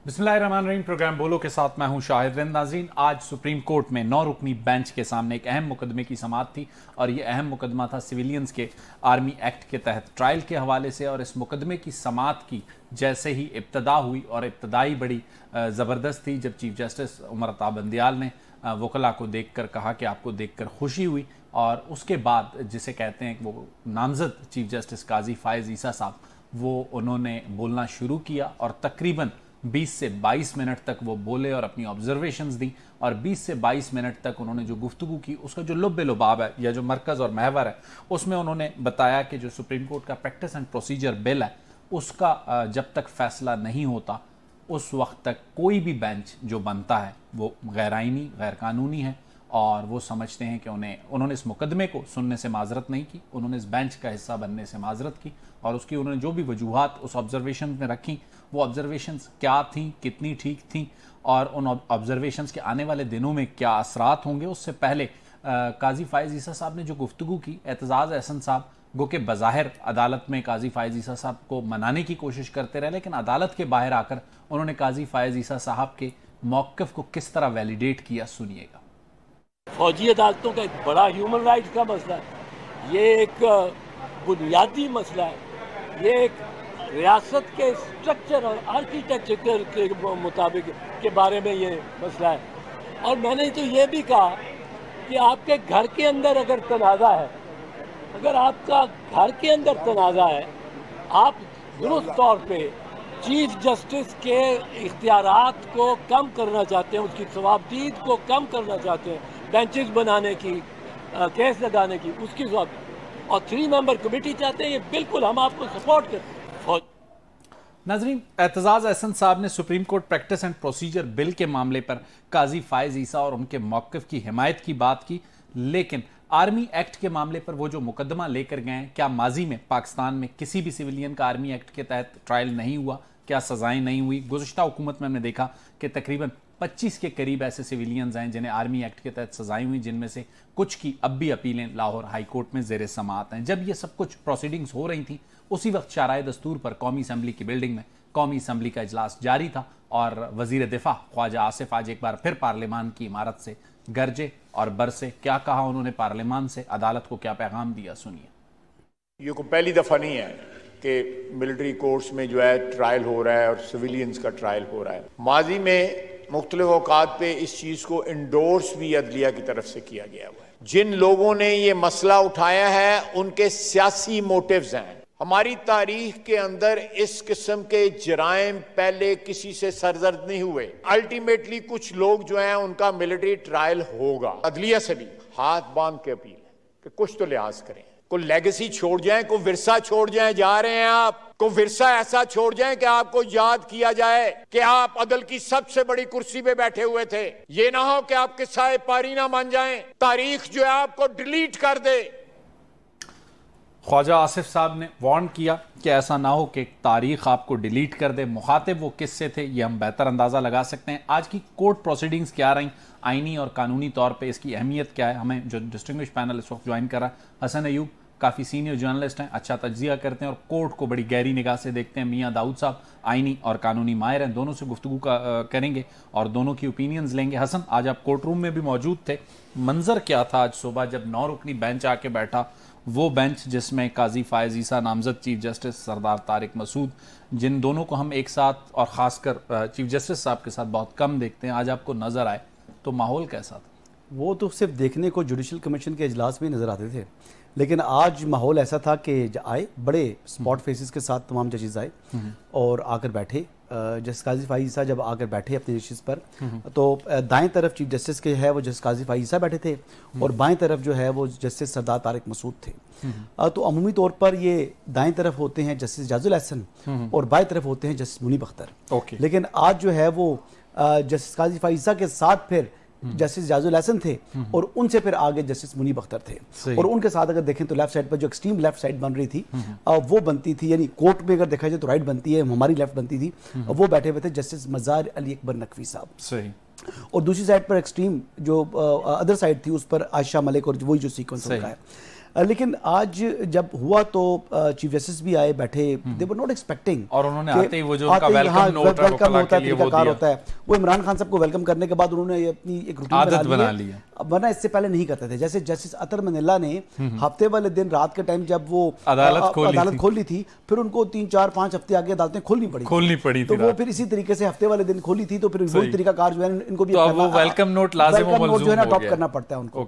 बिस्मिल्लाहिर्रहमानिर्रहीम। प्रोग्राम बोलो के साथ मैं हूं शाहिद रिंद। नाज़रीन, आज सुप्रीम कोर्ट में 9 रुकनी बेंच के सामने एक अहम मुकदमे की समाअत थी और ये अहम मुकदमा था सिविलियंस के आर्मी एक्ट के तहत ट्रायल के हवाले से। और इस मुकदमे की समाअत की जैसे ही इब्तदा हुई और इब्तदाई बड़ी ज़बरदस्त थी जब चीफ जस्टिस उमर अता बंदियाल ने वकला को देखकर कहा कि आपको देखकर खुशी हुई, और उसके बाद जिसे कहते हैं वो नामजद चीफ जस्टिस काजी फायज़ ईसा साहब, वो उन्होंने बोलना शुरू किया और तकरीबन 20 से 22 मिनट तक वो बोले और अपनी ऑब्जर्वेशंस दी। और 20 से 22 मिनट तक उन्होंने जो गुफ्तगू की उसका जो लुब्बे लुबाब है या जो मरकज़ और महवर है उसमें उन्होंने बताया कि जो सुप्रीम कोर्ट का प्रैक्टिस एंड प्रोसीजर बिल है उसका जब तक फैसला नहीं होता उस वक्त तक कोई भी बेंच जो बनता है वो गैर आइनी गैर कानूनी है। और वो समझते हैं कि उन्होंने इस मुकदमे को सुनने से माजरत नहीं की, उन्होंने इस बेंच का हिस्सा बनने से माजरत की और उसकी उन्होंने जो भी वजूहात उस ऑब्जर्वेशन में रखी वो ऑब्जर्वेशंस क्या थीं, कितनी ठीक थीं और उन ऑब्जर्वेशंस के आने वाले दिनों में क्या असरात होंगे। उससे पहले काजी फायज़ ईसा साहब ने जो गुफ्तगू की, एतजाज़ अहसन साहब गो के बज़ाहिर अदालत में काजी फायज़ ईसा साहब को मनाने की कोशिश करते रहे, लेकिन अदालत के बाहर आकर उन्होंने काजी फायज़ ईसा साहब के मौक़िफ़ को किस तरह वैलिडेट किया, सुनिएगा। फौजी अदालतों का एक बड़ा ह्यूमन राइट्स का मसला है, ये एक बुनियादी मसला है, ये एक रियासत के स्ट्रक्चर और आर्किटेक्चर के मुताबिक के बारे में ये मसला है। और मैंने तो ये भी कहा कि आपके घर के अंदर अगर तनाज़ा है, अगर आपका घर के अंदर तनाज़ा है, आप दुरुस्त तौर पे चीफ जस्टिस के इख्तियारात को कम करना चाहते हैं, उसकी सवाबदीद को कम करना चाहते हैं, बेंचेस बनाने की, केस लगाने की, उसकी जवाब और 3 मेंबर कमेटी चाहते हैं, ये बिल्कुल हम आपको सपोर्ट करते हैं। नाज़रीन, एतजाज़ अहसन साहब ने supreme court practice and procedure bill के मामले पर काजी फायज़ ईसा और उनके मौक़िफ़ की हिमायत की बात की, लेकिन आर्मी एक्ट के मामले पर वो जो मुकदमा लेकर गए हैं, क्या माजी में पाकिस्तान में किसी भी सिविलियन का आर्मी एक्ट के तहत ट्रायल नहीं हुआ, क्या सजाएं नहीं हुई? गुज़िश्ता हुकूमत में हमने देखा कि तकरीबन 25 के करीब ऐसे सिविलियंस हैं जिन्हें आर्मी एक्ट के तहत सजाएं हुई, जिनमें से कुछ की अब भी अपीलें लाहौर हाई कोर्ट में ज़ेर समाअत हैं। जब ये सब कुछ प्रोसीडिंग्स हो रही थी उसी वक्त शाराए दस्तूर पर कौमी असम्बली की बिल्डिंग में कौमी असम्बली का इजलास जारी था और वज़ीर दिफा ख्वाजा आसिफ आज एक बार फिर पार्लियामान की इमारत से गरजे और बरसे। क्या कहा उन्होंने पार्लियामान से, अदालत को क्या पैगाम दिया, सुनिए। ये को पहली दफ़ा नहीं है कि मिलिट्री कोर्ट्स में जो है ट्रायल हो रहा है और सिविलियंस का ट्रायल हो रहा है। माजी में मुख्तलिफ औकात पे इस चीज़ को इंडोर्स भी अदलिया की तरफ से किया गया हुआ है। जिन लोगों ने ये मसला उठाया है उनके सियासी मोटिव्स हैं। हमारी तारीख के अंदर इस किस्म के जराइम पहले किसी से सरजर्द नहीं हुए। अल्टीमेटली कुछ लोग जो हैं उनका मिलिट्री ट्रायल होगा। अदलिया से भी हाथ बांध के अपील है कि कुछ तो लिहाज करें, कोई लेगेसी छोड़ जाए, कोई विरसा छोड़ जाए। जा रहे हैं आप, कोई विरसा ऐसा छोड़ जाए कि आपको याद किया जाए कि आप अदल की सबसे बड़ी कुर्सी पे बैठे हुए थे। ये ना हो कि आप किस्सा पारी ना मान जाएं, तारीख जो है आपको डिलीट कर दे। ख्वाजा आसिफ साहब ने वार्न किया कि ऐसा ना हो कि तारीख आपको डिलीट कर दे। मुखातिब वो किससे थे ये हम बेहतर अंदाज़ा लगा सकते हैं। आज की कोर्ट प्रोसीडिंग्स क्या रहीं, आइनी और कानूनी तौर पे इसकी अहमियत क्या है। हमें जो डिस्टिंग्विश पैनल इस वक्त ज्वाइन कर रहा है, हसन अयूब काफ़ी सीनियर जर्नलिस्ट हैं, अच्छा तज्जिया करते हैं और कोर्ट को बड़ी गहरी निगाह से देखते हैं। मियाँ दाऊद साहब आइनी और कानूनी माहिर हैं, दोनों से गुफ्तगू करेंगे और दोनों की ओपिनियंस लेंगे। हसन, आज आप कोर्ट रूम में भी मौजूद थे, मंजर क्या था आज सुबह जब 9 रुकनी बेंच आके बैठा, वो बेंच जिसमें काजी फायज़ ईसा नामजद चीफ जस्टिस सरदार तारिक मसूद, जिन दोनों को हम एक साथ और ख़ासकर चीफ जस्टिस साहब के साथ बहुत कम देखते हैं, आज आपको नज़र आए तो माहौल कैसा था? वो तो सिर्फ देखने को जुडिशल कमीशन के इजलास में नज़र आते थे, लेकिन आज माहौल ऐसा था कि आए बड़े स्पॉट फेसेस के साथ तमाम जजेस आए और आकर बैठे। जस्टिस काजी फायज़ ईसा जब आकर बैठे अपने जस्टिस पर, तो दाएं तरफ चीफ जस्टिस के है वो जस्टिस काजी फायज़ ईसा बैठे थे और बाएं तरफ जो है वो जस्टिस सरदार तारिक मसूद थे। तो अमूमी तौर पर ये दाएं तरफ होते हैं जस्टिस जाजुल एहसन और बाएं तरफ होते हैं जस्टिस मुनीब अख्तर। लेकिन आज जो है वो जस्टिस काजी फायज़ ईसा के साथ फिर जस्टिस जाजुल एहसन थे और उनसे फिर आगे जस्टिस मुनीब अख्तर थे। और उनके साथ अगर देखें तो लेफ्ट साइड पर जो एक्सट्रीम लेफ्ट साइड बन रही थी वो बनती थी, यानी कोर्ट में अगर देखा जाए तो राइट बनती है, हमारी लेफ्ट बनती थी, वो बैठे हुए थे जस्टिस मज़ार अली अकबर नकवी साहब। और दूसरी साइड पर एक्सट्रीम जो अदर साइड थी उस पर आयशा मलिक और वही जो सीक्वेंस उनका है। लेकिन आज जब हुआ तो चीफ जस्टिस भी आए, बैठे, दे वर नॉट एक्सपेक्टिंग, और उन्होंने आते ही वो जो उनका वेलकम नोट होता है, तरीकाकार होता है, वो इमरान खान साहब को वेलकम करने के बाद उन्होंने अपनी एक रूटीन बना ली है, वरना इससे पहले नहीं करते थे। जैसे जस्टिस अतर मनिल्ला ने हफ्ते वाले दिन रात के टाइम जब वो अदालत खोली थी, फिर उनको 3-4-5 हफ्ते आगे अदालतें खोलनी पड़ी, तो वो फिर इसी तरीके से हफ्ते वाले दिन खोली थी, तो फिर वही तरीकाकार जो है इनको भी वेलकम नोट जो है ना अडॉप्ट करना पड़ता है उनको।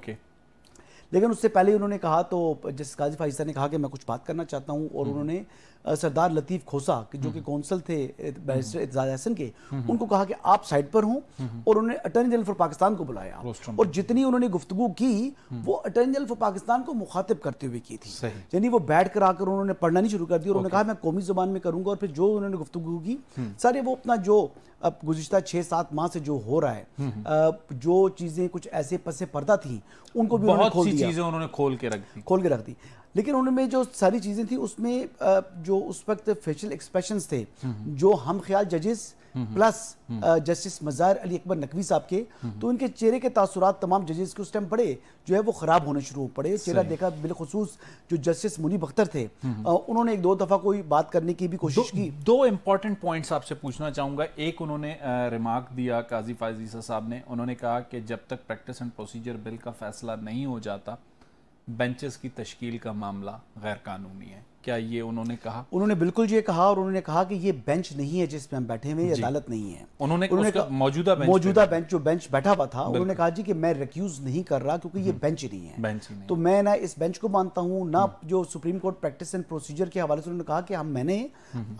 लेकिन उससे पहले उन्होंने कहा, तो जस्टिस काजी फाइज़ ने कहा कि मैं कुछ बात करना चाहता हूं, और उन्होंने सरदार लतीफ़ खोसा जो कि कौंसल थे बैरिस्टर एतजाज अहसन के, उनको कहा कि आप साइड पर हों, और उन्होंने अटॉर्नी जनरल फॉर पाकिस्तान को बुलाया, और जितनी उन्होंने गुफ्तगू की वो अटॉर्नी जनरल फॉर पाकिस्तान को मुखातिब करते हुए की थी, यानी वो बैठ कर आकर उन्होंने पढ़ना नहीं शुरू कर दिया, उन्होंने कहा मैं कौमी ज़ुबान में करूंगा, और फिर जो उन्होंने गुफ्तगू की सारे वो अपना जो अब गुज़िश्ता 6-7 माह से जो हो रहा है, जो चीज़ें कुछ ऐसे पसे पर्दा थी उनको भी उन्होंने खोल दिया, चीज़ें उन्होंने खोल के रख दी। लेकिन उनमें जो सारी चीज़ें थी उसमें जो उस वक्त फेशियल एक्सप्रेशंस थे, जो हम ख्याल जजेस प्लस जस्टिस मज़ार अली अकबर नकवी साहब के, तो इनके चेहरे के तासुरात तमाम जजेस के उस टाइम पड़े जो है वो ख़राब होने शुरू हो पड़े। चेहरा देखा, बिलखुसूस जो जस्टिस मुनीब अख्तर थे, उन्होंने 1-2 दफ़ा कोई बात करने की भी कोशिश की। 2 इंपॉर्टेंट पॉइंट्स आपसे पूछना चाहूँगा। एक, उन्होंने रिमार्क दिया काजी फायज़ ईसा साहब ने, उन्होंने कहा कि जब तक प्रैक्टिस एंड प्रोसीजर बिल का फैसला नहीं हो जाता, बेंचेस की तश्कील का मामला गैर कानूनी है। क्या ये उन्होंने कहा? उन्होंने बिल्कुल ये कहा, और उन्होंने कहा कि ये बेंच नहीं है जिसमें हम बैठे हुए, ये अदालत नहीं है। उन्होंने मौजूदा बेंच जो बेंच बैठा हुआ था, उन्होंने कहा जी कि मैं रिक्यूज नहीं कर रहा क्योंकि ये बेंच ही नहीं है। तो मैं ना इस बेंच को मानता हूँ ना जो supreme court practice and procedure के हवाले से उन्होंने कहा कि मैंने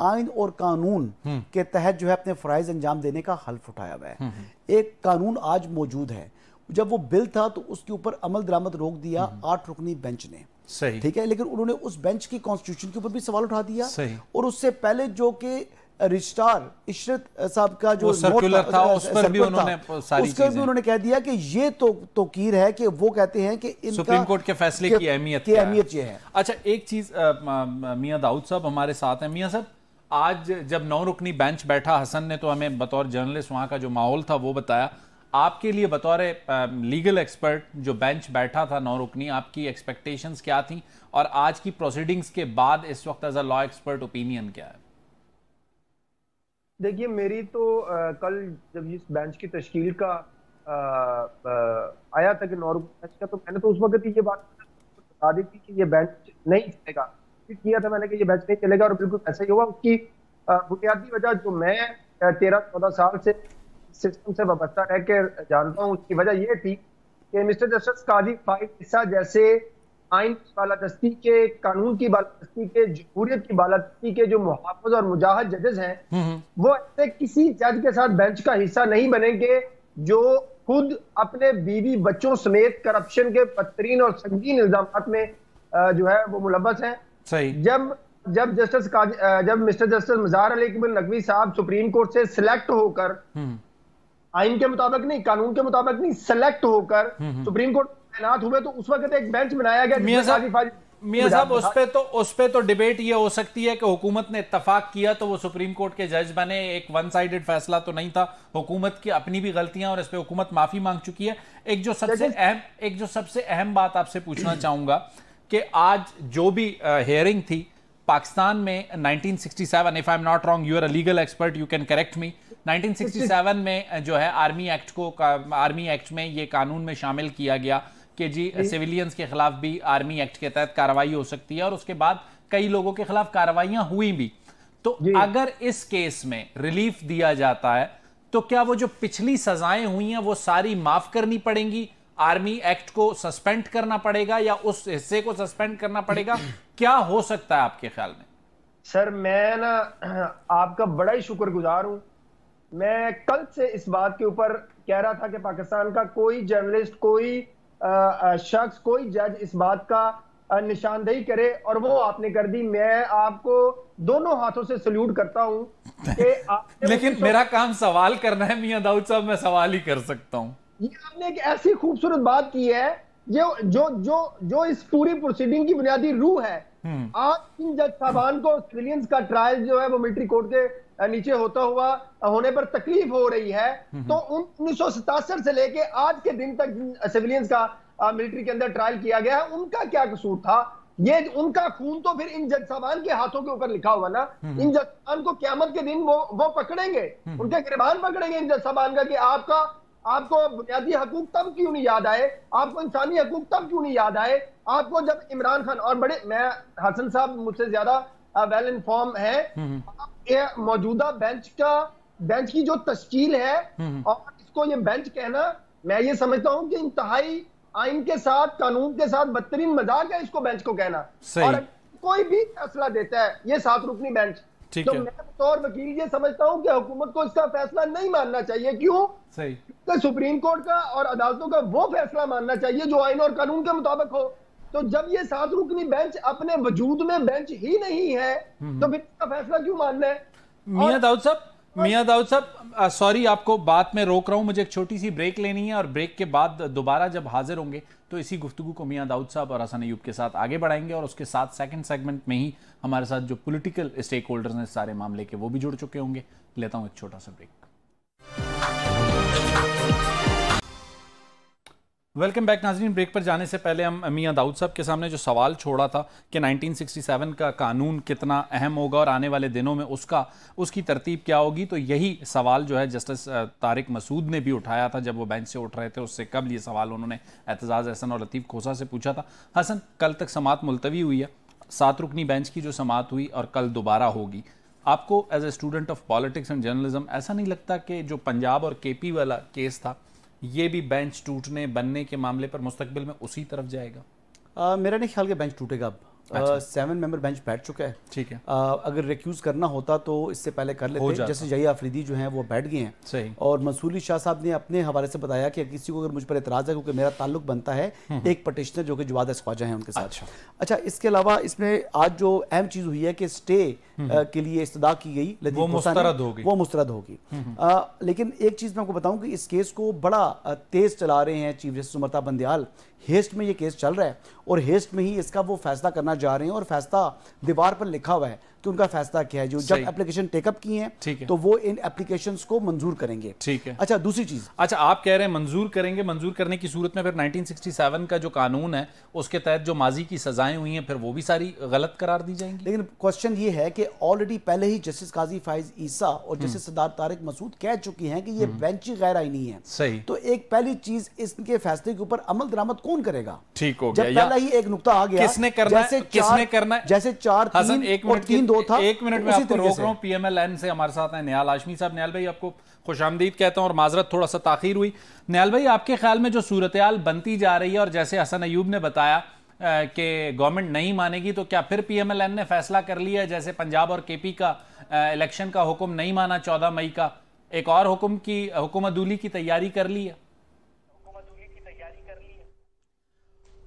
आइन और कानून के तहत जो है अपने फराइज अंजाम देने का हल्फ उठाया हुआ है। एक कानून आज मौजूद है, जब वो बिल था तो उसके ऊपर अमल दरामद रोक दिया 8 रुकनी बेंच ने, सही, ठीक है, लेकिन उन्होंने उस बेंच की कॉन्स्टिट्यूशन के ऊपर भी सवाल उठा दिया, सही। और उससे पहले जो कि रजिस्ट्रार इशरत साहब का जो सर्कुलर था उस पर भी उन्होंने सारी चीजें, भी उन्होंने कह दिया कि ये तो कीर है कि वो कहते हैं कि इनका सुप्रीम कोर्ट के फैसले की अहमियत ये है। अच्छा, एक चीज मियां दाऊद साहब हमारे साथ हैं। मियां साहब, आज जब 9 रुकनी बेंच बैठा, हसन ने तो हमें बतौर जर्नलिस्ट वहां का जो माहौल था वो बताया, आपके लिए बतौर लीगल एक्सपर्ट जो बेंच बैठा था 9 रुकनी, आपकी एक्सपेक्टेशंस क्या थी, और आज की प्रोसीडिंग्स के बाद इस वक्त as a law expert opinion क्या है? देखिए, मेरी तो कल जब इस बेंच की तश्कील का आया था कि 9 रुकनी बेंच का, तो मैंने तो उस वक्त ये बात बता दी थी कि ये बेंच नहीं चलेगा, किया था मैंने कि ये बेंच नहीं चलेगा, और बिल्कुल ऐसा ही हुआ। उसकी बुनियादी वजह जो मैं 13-14 साल से सिस्टम से वाबस्ता रह के जानता हूँ, उसकी वजह यह थी कि मिस्टर जस्टिस काजी फाइज़ ईसा जैसे आइन की बालादस्ती के, कानून की बालादस्ती के, जमहूरियत की बालादस्ती के जो मुहाफ़िज़ और मुजाहिद जजेस हैं, वो ऐसे किसी जज के साथ बेंच का हिस्सा नहीं बनेंगे जो खुद अपने बीवी बच्चों समेत करप्शन के बदतरीन और संगीन इल्जामात में जो है वो मुलव्वस हैं। सही। जब मिस्टर जस्टिस मज़ार अली अकबर नकवी साहब सुप्रीम कोर्ट से सिलेक्ट होकर, आइन के मुताबिक नहीं, कानून के मुताबिक नहीं, सेलेक्ट होकर सुप्रीम कोर्ट तैनात हुए, तो उस वक्त एक बेंच बनाया गया। मियां साहब, उस पे तो डिबेट ये हो सकती है कि हुकूमत ने इत्तफाक किया तो वो सुप्रीम कोर्ट के जज बने, एक वन साइडेड फैसला तो नहीं था, हुकूमत की अपनी भी गलतियां, और इस पे हुकूमत माफी मांग चुकी है। एक जो सबसे अहम बात आपसे पूछना चाहूंगा कि आज जो भी हियरिंग थी पाकिस्तान में 1967, if I am not wrong, you are a legal expert, you can correct me, 1967 में जो है आर्मी एक्ट में ये कानून में शामिल किया गया कि जी सिविलियंस के खिलाफ भी आर्मी एक्ट के तहत कार्रवाई हो सकती है, और उसके बाद कई लोगों के खिलाफ कार्रवाइयां हुई भी। तो अगर इस केस में रिलीफ दिया जाता है तो क्या वो जो पिछली सजाएं हुई हैं वो सारी माफ करनी पड़ेंगी, आर्मी एक्ट को सस्पेंड करना पड़ेगा, या उस हिस्से को सस्पेंड करना पड़ेगा? क्या हो सकता है आपके ख्याल में? सर, मैं ना आपका बड़ा ही शुक्रगुजार हूं। मैं कल से इस बात के ऊपर कह रहा था कि पाकिस्तान का कोई जर्नलिस्ट, कोई शख्स, कोई जज इस बात का निशानदेही करे, और वो आपने कर दी। मैं आपको दोनों हाथों से सल्यूट करता हूं कि लेकिन मेरा काम सवाल करना है मियां दाऊद साहब, मैं सवाल ही कर सकता हूं। ये आपने एक ऐसी खूबसूरत बात की है जो इस पूरी प्रोसीडिंग की बुनियादी रूह है। आज इन जज साहबान को सिविलियंस का ट्रायल जो है वो मिलिट्री कोर्ट के नीचे होने पर तकलीफ हो रही है, तो 1977 से लेके आज के दिन तक सिविलियंस का मिलिट्री के अंदर ट्रायल किया गया है, उनका क्या कसूर था? ये उनका खून तो फिर इन जज साहबान के हाथों के ऊपर लिखा हुआ ना। इन जज साहबान को क़यामत के दिन वो पकड़ेंगे, उनके गिरबान पकड़ेंगे इन जज साहबान का कि आपको बुनियादी हकूक तब क्यों नहीं याद आए, आपको इंसानी हकूक तब क्यों नहीं याद आए, आपको जब इमरान खान और मैं हसन साहब मुझसे ज्यादा वेल इन्फॉर्म है, ये मौजूदा बेंच की जो तश्कील है और इसको ये बेंच कहना, मैं ये समझता हूं कि इंतहाई आइन के साथ, कानून के साथ बदतरीन मजाक है इसको बेंच को कहना। और कोई भी फैसला देता है ये 7 रुकनी बेंच, तो मैं बतौर वकील ये समझता हूं कि हुकूमत को इसका फैसला नहीं मानना चाहिए। क्यों? क्योंकि सुप्रीम कोर्ट का और अदालतों का वो फैसला मानना चाहिए जो आइन और कानून के मुताबिक हो। तो जब ये 7 रुकनी बेंच अपने वजूद में बेंच ही नहीं है तो फिर इसका फैसला क्यों मानना है? मियां दाऊद साहब, सॉरी आपको बात में रोक रहा हूं, मुझे एक छोटी सी ब्रेक लेनी है और ब्रेक के बाद दोबारा जब हाजिर होंगे तो इसी गुफ्तगू को मियां दाऊद साहब और हसन अयूब के साथ आगे बढ़ाएंगे और उसके साथ सेकंड सेगमेंट में ही हमारे साथ जो पॉलिटिकल स्टेक होल्डर्स हैं सारे मामले के वो भी जुड़ चुके होंगे। लेता हूं एक छोटा सा ब्रेक। वेलकम बैक नाज़रीन। ब्रेक पर जाने से पहले हम मियां दाऊद साहब के सामने जो सवाल छोड़ा था कि 1967 का कानून कितना अहम होगा और आने वाले दिनों में उसकी तरतीब क्या होगी, तो यही सवाल जो है जस्टिस तारिक मसूद ने भी उठाया था जब वो बेंच से उठ रहे थे। उससे कबल ये सवाल उन्होंने एतजाज़ हसन और लतीफ़ खोसा से पूछा था। हसन, कल तक समाअत मुलतवी हुई है, 7 रुकनी बेंच की जो समाअत हुई और कल दोबारा होगी। आपको as a student of politics and journalism ऐसा नहीं लगता कि जो पंजाब और केपी वाला केस था ये भी बेंच टूटने बनने के मामले पर मुस्तकबिल में उसी तरफ जाएगा? मेरा नहीं ख्याल कि बेंच टूटेगा। अब 7 मेंबर बेंच बैठ चुका है। ठीक है। अगर रिक्यूज करना होता तो इससे पहले कर लेते, जैसे जया अफरीदी जो हैं वो बैठ गए हैं। सही। और मंसूरी शाह साहब ने अपने हवाले से बताया कि किसी को अगर मुझ पर एतराज़ है क्योंकि मेरा ताल्लुक बनता है एक पटिशनर जो कि जवाद ख्वाजा हैं उनके साथ। अच्छा, इसके अलावा इसमें आज जो अहम चीज़ हुई है कि स्टे के लिए इस्तदा की गई, वो मुस्तरद होगी। लेकिन एक चीज़ मैं आपको बताऊं कि इस केस को बड़ा तेज़ चला रहे हैं चीफ जस्टिस उमरता बंदियाल। हेस्ट में ये केस चल रहा है और हेस्ट में ही इसका वो फैसला करना जा रहे हैं और फैसला दीवार पर लिखा हुआ है कि उनका फैसला क्या है। जो जब एप्लीकेशन टेकअप की है तो वो इन एप्लीकेशंस को मंजूर करेंगे। ठीक है। अच्छा, दूसरी चीज, अच्छा आप कह रहे हैं मंजूर करेंगे, मंजूर करने की सूरत में फिर 1967 का जो कानून है उसके तहत जो माजी की सजाएं हुई हैं फिर वो भी सारी गलत करार दी जाएंगी। लेकिन क्वेश्चन ये है कि ऑलरेडी पहले ही जस्टिस काजी फाइज ईसा और जस्टिस सरदार तारिक मसूद कह चुकी हैं कि ये बेंच गैर आईनी है। सही। तो एक पहली चीज, इसके फैसले के ऊपर अमल दरामद कौन करेगा? ठीक हो गया। जब पहला ही एक नुक्ता आ गया, किसने करना है, किसने करना है? जैसे 4-3 और 3-2 था। एक मिनट में आपको रोक रहा हूं। PMLN से हमारे साथ हैं निहाल हाशमी साहब। निहाल भाई आपको खुशामदीद कहता हूं और माजरत थोड़ा सा ताखीर हुई। निहाल भाई, आपके ख्याल में जो सूरत-ए-हाल बनती जा रही है और जैसे हसन अयूब ने बताया कि गवर्नमेंट नहीं मानेगी, तो क्या फिर PMLN ने फैसला कर लिया है जैसे पंजाब और केपी का इलेक्शन का हुक्म नहीं माना 14 मई का, एक और हुक्म की हुकूमतूली की तैयारी कर ली है?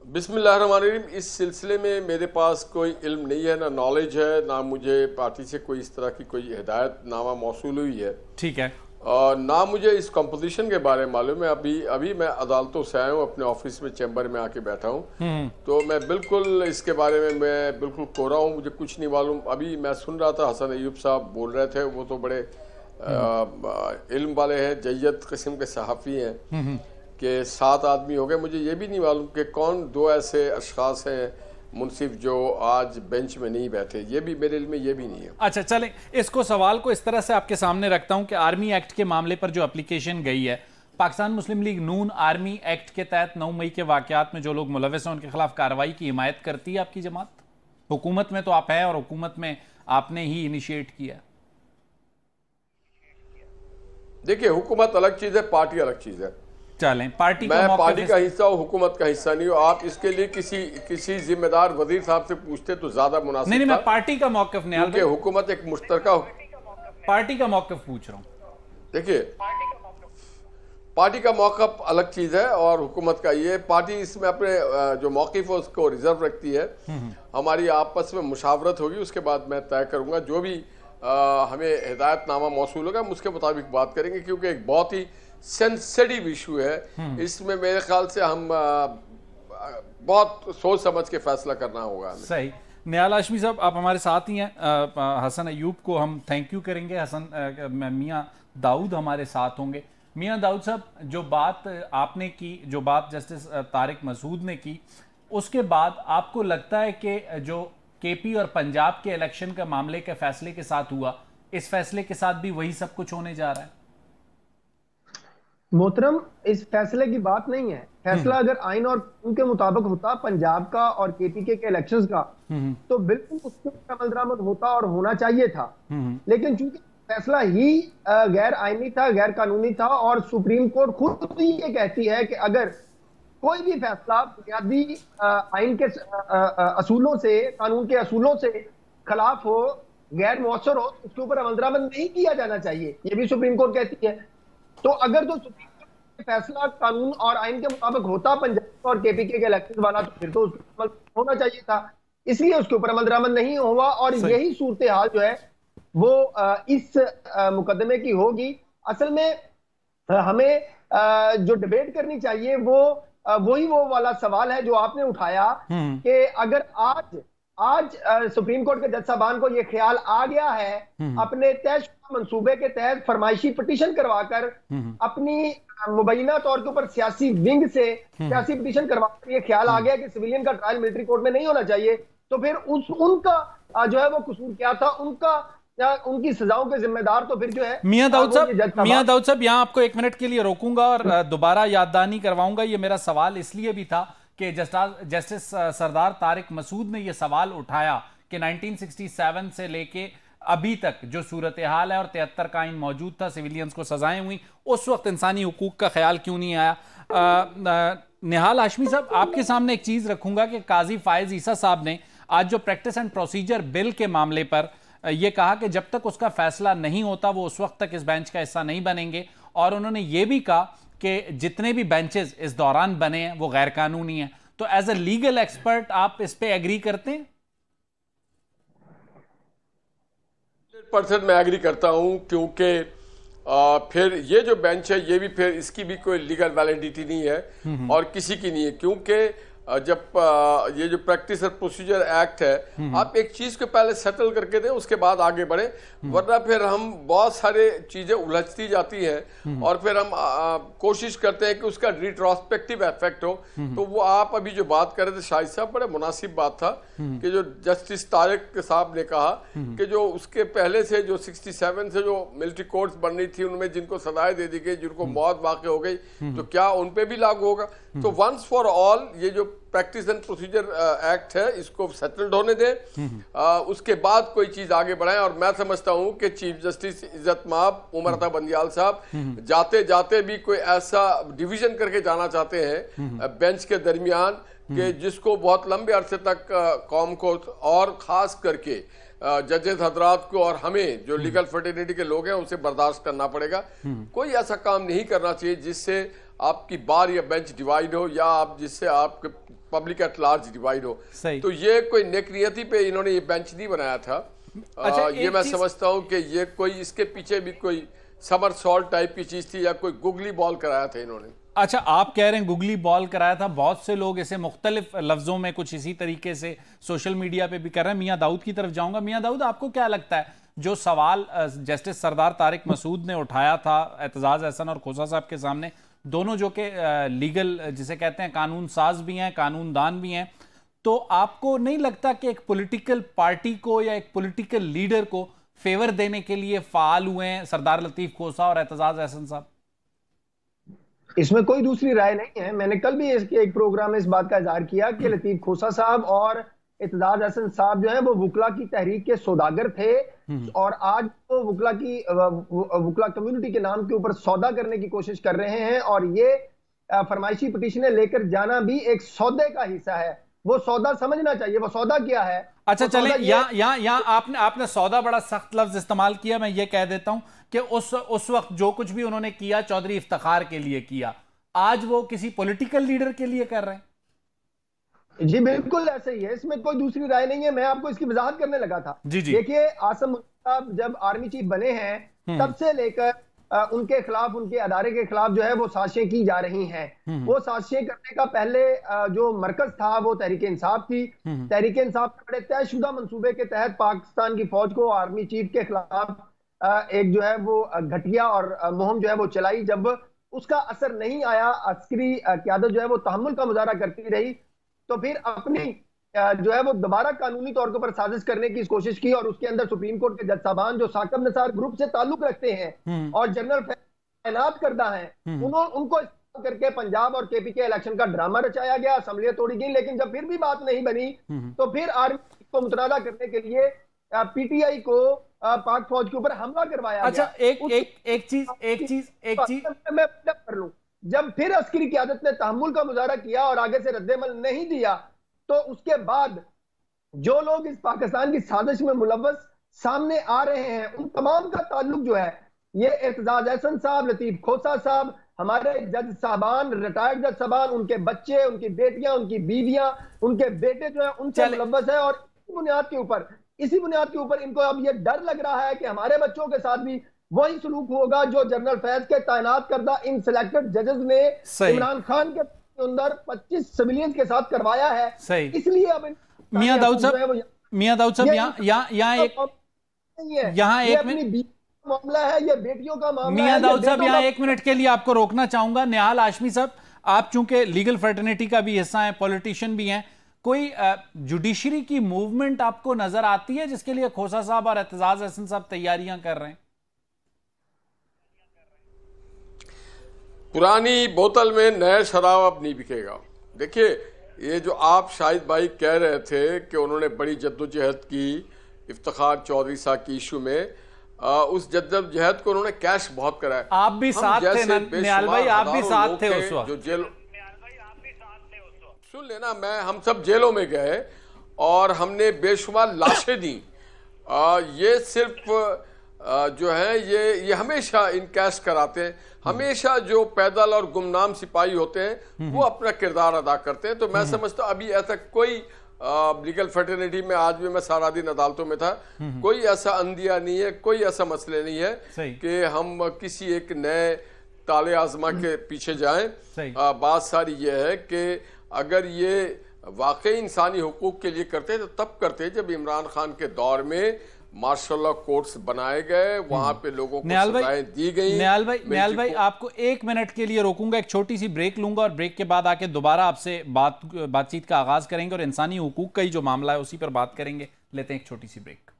बिस्मिल्लाहिर्रहमानिर्रहीम। इस सिलसिले में मेरे पास कोई इल्म नहीं है, ना नॉलेज है, ना मुझे पार्टी से कोई इस तरह की कोई हिदायतनामा मौसूल हुई है। ठीक है। और ना मुझे इस कंपोजिशन के बारे में मालूम है। अभी मैं अदालतों से आया हूँ, अपने ऑफिस में चैम्बर में आके बैठा हूँ, तो मैं बिल्कुल इसके बारे में मैं बिल्कुल कोरा हूँ, मुझे कुछ नहीं मालूम। अभी मैं सुन रहा था हसन अयूब साहब बोल रहे थे, वो तो बड़े इल्म वाले हैं, जय्यद किस्म के सहाफ़ी हैं कि 7 आदमी हो गए। मुझे ये भी नहीं मालूम कि कौन 2 ऐसे अशखास हैं मुनसिफ जो आज बेंच में नहीं बैठे, ये भी मेरे इल्म में ये भी नहीं है। अच्छा चलें, इसको सवाल को इस तरह से आपके सामने रखता हूं कि आर्मी एक्ट के मामले पर जो एप्लीकेशन गई है, पाकिस्तान मुस्लिम लीग नून आर्मी एक्ट के तहत 9 मई के वाकयात में जो लोग मुलविस हैं उनके खिलाफ कार्रवाई की हिमायत करती है आपकी जमात? हुकूमत में तो आप हैं और हुकूमत में आपने ही इनिशिएट किया। देखिए, हुकूमत अलग चीज है, पार्टी अलग चीज है। चलें, पार्टी मैं पार्टी का हिस्सा हूँ, हुकूमत का हिस्सा नहीं हूँ। आप इसके लिए किसी जिम्मेदार वजीर साहब से पूछते तो ज्यादा मुनासिब। नहीं, मैं पार्टी का मौक़िफ़ नहीं, क्योंकि हुकूमत एक मुश्तरका पार्टी का मौक़िफ़ पूछ रहा हूँ। देखिए, पार्टी का मौक़िफ़ अलग चीज है और हुकूमत का ये। पार्टी इसमें अपने जो मौक़िफ़ है उसको रिजर्व रखती है। हमारी आपस में मुशावरत होगी, उसके बाद मैं तय करूंगा जो भी हमें हिदायतनामा मौसूल होगा हम उसके मुताबिक बात करेंगे, क्योंकि एक बहुत ही सेंसिटिव इशू है। इसमें मेरे ख्याल से हम बहुत सोच समझ के फैसला करना होगा। सही। निहाल हाशमी साहब, आप हमारे साथ ही हैं। हसन अयूब को हम थैंक यू करेंगे, हसन मियां दाऊद हमारे साथ होंगे। मियां दाऊद साहब, जो बात आपने की, जो बात जस्टिस तारिक मसूद ने की, उसके बाद आपको लगता है कि जो केपी और पंजाब के इलेक्शन का मामले के फैसले के साथ हुआ, इस फैसले के साथ भी वही सब कुछ होने जा रहा है? मोहतरम, इस फैसले की बात नहीं है। फैसला अगर आइन और उनके मुताबिक होता पंजाब का और केपीके के इलेक्शंस का, तो बिल्कुल उसके ऊपर अमल दरामद होता और होना चाहिए था। लेकिन चूंकि फैसला ही गैर आईनी था, गैर कानूनी था, और सुप्रीम कोर्ट खुद ही ये कहती है कि अगर कोई भी फैसला बुनियादी आइन के असूलों से, कानून के असूलों से खिलाफ हो, गैर मौसर हो, उसके ऊपर अमल दरामद नहीं किया जाना चाहिए, ये भी सुप्रीम कोर्ट कहती है। तो अगर तो सुप्रीम कोर्ट फैसला कानून और आइन के मुताबिक होता पंजाब और केपीके के इलेक्शन वाला, तो फिर तो उस पर अमल होना चाहिए था। इसलिए उसके ऊपर अमल दरामद नहीं हुआ, और यही सूरत हाल जो है वो इस मुकदमे की होगी। असल में हमें जो डिबेट करनी चाहिए वो वो वाला सवाल है जो आपने उठाया कि अगर आज सुप्रीम कोर्ट के जज साहबान को यह ख्याल आ गया है अपने तयशुदा मंसूबे के तहत फरमाइशी पिटीशन करवाकर, अपनी मुबैना तौर के ऊपर सियासी विंग से सियासी पिटीशन करवाकर ये ख्याल आ गया कि सिविलियन का ट्रायल मिलिट्री कोर्ट में नहीं होना चाहिए, तो फिर उनका जो है वो कसूर क्या था, उनकी सजाओं के जिम्मेदार तो फिर जो है मियां दाऊद साहब, यहां आपको 1 मिनट के लिए रोकूंगा और दोबारा याददानी करवाऊंगा। ये मेरा सवाल इसलिए भी था कि जस्टिस सरदार तारिक मसूद ने यह सवाल उठाया कि 1967 से लेके अभी तक जो सूरत हाल है और 73 का आइन मौजूद था, सिविलियंस को सजाएं हुई, उस वक्त इंसानी हुकूक का ख्याल क्यों नहीं आया? निहाल हाशमी साहब, आपके सामने एक चीज रखूंगा कि काजी फायज ईसा साहब ने आज जो प्रैक्टिस एंड प्रोसीजर बिल के मामले पर यह कहा कि जब तक उसका फैसला नहीं होता वो उस वक्त तक इस बेंच का हिस्सा नहीं बनेंगे, और उन्होंने ये भी कहा कि जितने भी बेंचेस इस दौरान बने हैं वो गैर कानूनी हैं। तो एज ए लीगल एक्सपर्ट आप इस पे एग्री करते हैं? 100% मैं एग्री करता हूं, क्योंकि फिर ये जो बेंच है ये भी फिर इसकी भी कोई लीगल वैलिडिटी नहीं है और किसी की नहीं है, क्योंकि जब ये जो प्रैक्टिस और प्रोसीजर एक्ट है, आप एक चीज को पहले सेटल करके दें उसके बाद आगे बढ़े, वरना फिर हम बहुत सारे चीजें उलझती जाती हैं और फिर हम कोशिश करते हैं कि उसका रिट्रोस्पेक्टिव इफेक्ट हो। तो वो आप अभी जो बात कर रहे थे शाहिद साहब, बड़े मुनासिब बात था कि जो जस्टिस तारिक साहब ने कहा कि जो उसके पहले से जो 67 से जो मिलिट्री कोर्ट्स बन रही थी उनमें जिनको सजाएं दे दी गई, जिनको मौत वाक़ हो गई, तो क्या उन पे भी लागू होगा? तो वंस फॉर ऑल ये जो प्रैक्टिस एंड प्रोसीजर एक्ट है इसको सेटल्ड होने दें, उसके बाद कोई चीज आगे बढ़ाएं। और मैं समझता हूं कि चीफ जस्टिस इज्जत माब उमर अता बंदियाल साहब जाते जाते भी कोई ऐसा डिवीजन करके जाना चाहते हैं बेंच के दरमियान कि जिसको बहुत लंबे अरसे तक कौम को और खास करके जजेस हजरात को और हमें जो लीगल फर्टिलिटी के लोग हैं उसे बर्दाश्त करना पड़ेगा। कोई ऐसा काम नहीं करना चाहिए जिससे आपकी बार या बेंच डिवाइड हो, या आप जिससे आपके पब्लिक एट लार्ज डिवाइड हो। तो ये कोई नेक नियति पे इन्होंने ये बेंच नहीं बनाया था। अच्छा, ये मैं समझता हूँ कि ये कोई इसके पीछे भी कोई समर सॉल्ट टाइप की चीज थी या कोई गुगली बॉल कराया था इन्होंने। अच्छा, आप कह रहे हैं गुगली बॉल कराया था, बहुत से लोग इसे मुख्तलिफ लफ्जों में कुछ इसी तरीके से सोशल मीडिया पे भी कर रहे हैं। मियां दाऊद की तरफ जाऊंगा। मियां दाऊद, आपको क्या लगता है जो सवाल जस्टिस सरदार तारिक मसूद ने उठाया था एतजाज अहसन और खोसा साहब के सामने, दोनों जो कि लीगल जिसे कहते हैं कानून साज भी हैं, कानूनदान भी हैं, तो आपको नहीं लगता कि एक पॉलिटिकल पार्टी को या एक पॉलिटिकल लीडर को फेवर देने के लिए फाल हुए हैं सरदार लतीफ खोसा और एतजाज अहसन साहब? इसमें कोई दूसरी राय नहीं है। मैंने कल भी इसके एक प्रोग्राम में इस बात का इजहार किया कि लतीफ खोसा साहब और एतजाज अहसन साहब जो है वो वुकला की तहरीक के सौदागर थे, और आज वो वुकला कम्युनिटी के नाम के ऊपर सौदा करने की कोशिश कर रहे हैं, और ये फरमाइशी पिटीशनें लेकर जाना भी एक सौदे का हिस्सा है। वो सौदा समझना चाहिए, वो सौदा क्या है। अच्छा, चले यहाँ आपने सौदा बड़ा सख्त लफ्ज इस्तेमाल किया। मैं ये कह देता हूं कि उस वक्त जो कुछ भी उन्होंने किया चौधरी इफ्तिखार के लिए किया, आज वो किसी पॉलिटिकल लीडर के लिए कर रहे हैं। जी बिल्कुल ऐसे ही है, इसमें कोई दूसरी राय नहीं है। मैं आपको इसकी वजाहत करने लगा था। देखिए, आसम साहब जब आर्मी चीफ बने हैं तब से लेकर उनके खिलाफ, उनके अदारे के खिलाफ जो है वो साजिशें की जा रही हैं। वो साजिशें करने का पहले जो मरकज था वो तहरीक इंसाफ थी। तहरीक इंसाफ के बड़े तयशुदा मंसूबे के तहत पाकिस्तान की फौज को आर्मी चीफ के खिलाफ एक जो है वो घटिया और मुहिम जो है वो चलाई। जब उसका असर नहीं आया, अस्करी क़यादत जो है वो तहम्मुल का मुजाहरा करती रही, तो फिर अपनी जो है वो दोबारा कानूनी तौर के ऊपर साजिश करने की कोशिश की, और उसके अंदर सुप्रीम कोर्ट के जज साहबान जो साकिब निसार ग्रुप से ताल्लुक रखते हैं और जनरल तैनात करदा है, उनको करके पंजाब और केपीके इलेक्शन का ड्रामा रचाया गया, असेंबलियां तोड़ी गई। लेकिन जब फिर भी बात नहीं बनी तो फिर आर्मी को मुतनादा करने के लिए पीटीआई को पाक फौज के ऊपर हमला करवाया अच्छा, गया। एक चीज मैं कर लूं, जब फिर अस्करी क़यादत ने तहम्मुल का मुजाहरा किया और आगे से रद्देमल नहीं दिया, तो उसके बाद जो लोग इस पाकिस्तान की साजिश में मुलव्वस सामने आ रहे हैं, उन तमाम का ताल्लुक जो है ये एतजाज अहसन साहब, लतीफ खोसा साहब, हमारे जज साहबान, रिटायर्ड जज साहबान, उनके बच्चे, उनकी बेटियां, उनकी बीवियां, उनके बेटे जो है उनसे मुलव्वस है। और इसी बुनियाद के ऊपर इनको अब ये डर लग रहा है कि हमारे बच्चों के साथ भी वही सलूक होगा जो जनरल फैज के तैनात करदा इन सिलेक्टेड जजेस ने इमरान खान के अंदर 25 सिविलियंस के साथ करवाया है। इसलिए अब मियां दाऊद साहब यहाँ एक मामला है, ये बेटियों का मामला है। मियां दाऊद साहब यहाँ 1 मिनट के लिए आपको रोकना चाहूंगा। निहाल हाशमी साहब, आप चूंकि लीगल फ्रेटर्निटी का भी हिस्सा है, पॉलिटिशियन भी हैं, कोई जुडिशरी की मूवमेंट आपको नजर आती है जिसके लिए खोसा साहब और एतजाज अहसन साहब तैयारियां कर रहे हैं? पुरानी बोतल में नया शराब अब नहीं बिकेगा। देखिए, ये जो आप शाहिद भाई कह रहे थे कि उन्होंने बड़ी जद्दोजहद की इफ्तिखार चौधरी साहब की इशू में, उस जद्दोजहद को उन्होंने कैश बहुत कराया। आप भी साथ थे निहाल भाई, आप भी साथ थे उस वक्त। जो जेल सुन लेना, हम सब जेलों में गए और हमने बेशुमार लाशें दी। ये सिर्फ जो है ये हमेशा इनकैश कराते हैं। हमेशा जो पैदल और गुमनाम सिपाही होते हैं वो अपना किरदार अदा करते हैं। तो मैं समझता हूँ अभी ऐसा कोई लीगल फ्रेटर्निटी में, आज भी मैं सारा दिन अदालतों में था, कोई ऐसा अंदिया नहीं है, कोई ऐसा मसले नहीं है कि हम किसी एक नए ताले आजमा के पीछे जाएं। बात सारी ये है कि अगर ये वाकई इंसानी हुकूक के लिए करते तो तब करते जब इमरान खान के दौर में मार्शल लॉ कोर्ट्स बनाए गए, वहां पे लोगों को सजाएं दी गई। निहाल भाई आपको 1 मिनट के लिए रोकूंगा, एक छोटी सी ब्रेक लूंगा और ब्रेक के बाद आके दोबारा आपसे बातचीत का आगाज करेंगे और इंसानी हुकूक का ही जो मामला है उसी पर बात करेंगे। लेते हैं एक छोटी सी ब्रेक।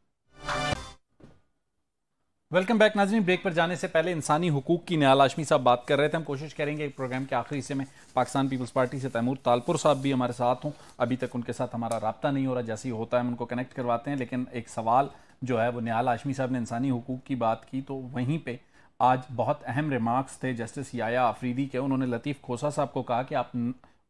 वेलकम बैक नाज़रीन। ब्रेक पर जाने से पहले इंसानी हुकूक की निहाल हाशमी साहब बात कर रहे थे। हम कोशिश करेंगे प्रोग्राम के आखिरी हिस्से में पाकिस्तान पीपल्स पार्टी से तैमूर तालपुर साहब भी हमारे साथ हों। अभी तक उनके साथ हमारा राब्ता नहीं हो रहा, जैसे ही होता है हम उनको कनेक्ट करवाते हैं। लेकिन एक सवाल जो है वो निहाल हाशमी साहब ने इंसानी हुकूक की बात की, तो वहीं पर आज बहुत अहम रिमार्क्स थे जस्टिस याया आफरीदी के। उन्होंने लतीफ़ खोसा साहब को कहा कि आप